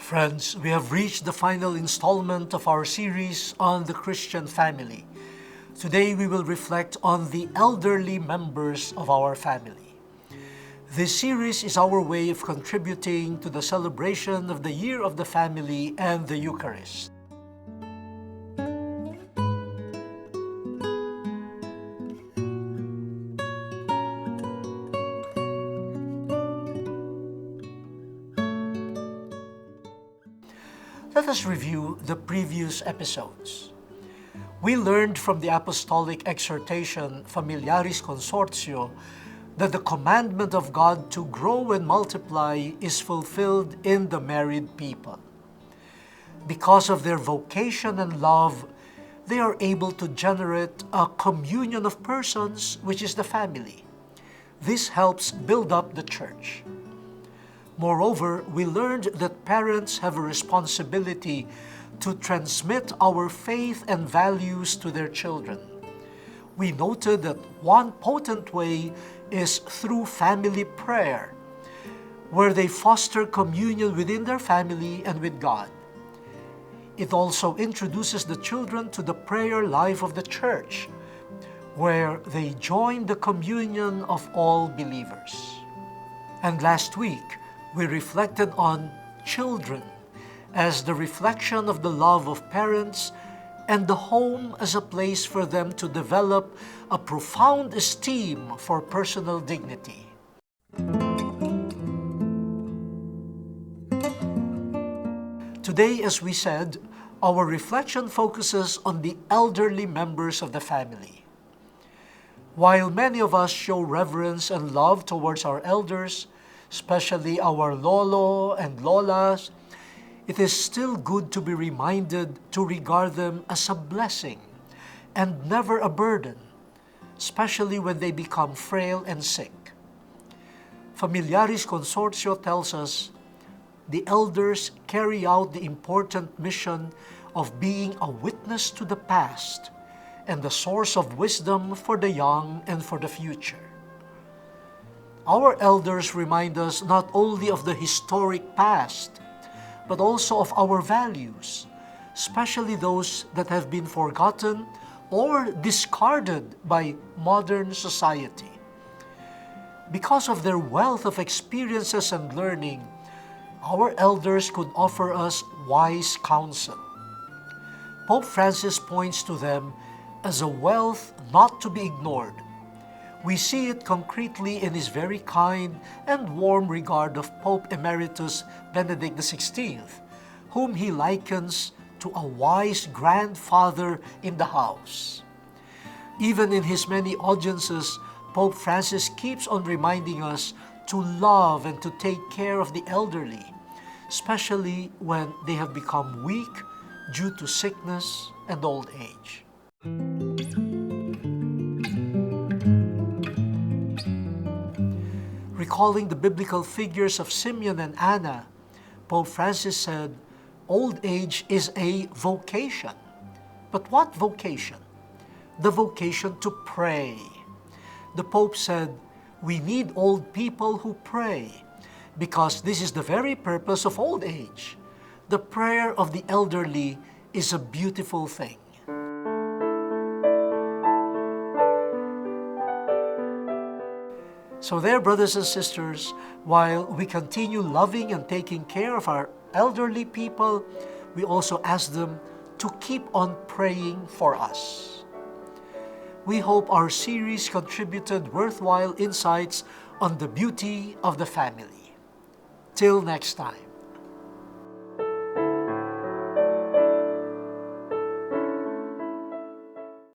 Friends, we have reached the final installment of our series on the Christian family. Today we will reflect on the elderly members of our family. This series is our way of contributing to the celebration of the Year of the Family and the Eucharist. Let us review the previous episodes. We learned from the apostolic exhortation Familiaris Consortio that the commandment of God to grow and multiply is fulfilled in the married people. Because of their vocation and love, they are able to generate a communion of persons, which is the family. This helps build up the church. Moreover, we learned that parents have a responsibility to transmit our faith and values to their children. We noted that one potent way is through family prayer, where they foster communion within their family and with God. It also introduces the children to the prayer life of the church, where they join the communion of all believers. And last week, we reflected on children as the reflection of the love of parents and the home as a place for them to develop a profound esteem for personal dignity. Today, as we said, our reflection focuses on the elderly members of the family. While many of us show reverence and love towards our elders, especially our lolo and lolas, it is still good to be reminded to regard them as a blessing and never a burden, especially when they become frail and sick. Familiaris Consortio tells us the elders carry out the important mission of being a witness to the past and the source of wisdom for the young and for the future. Our elders remind us not only of the historic past, but also of our values, especially those that have been forgotten or discarded by modern society. Because of their wealth of experiences and learning, our elders could offer us wise counsel. Pope Francis points to them as a wealth not to be ignored. We see it concretely in his very kind and warm regard of Pope Emeritus Benedict XVI, whom he likens to a wise grandfather in the house. Even in his many audiences, Pope Francis keeps on reminding us to love and to take care of the elderly, especially when they have become weak due to sickness and old age. Recalling the biblical figures of Simeon and Anna, Pope Francis said, "Old age is a vocation." But what vocation? The vocation to pray. The Pope said, we need old people who pray, because this is the very purpose of old age. The prayer of the elderly is a beautiful thing. So there, brothers and sisters, while we continue loving and taking care of our elderly people, we also ask them to keep on praying for us. We hope our series contributed worthwhile insights on the beauty of the family. Till next time.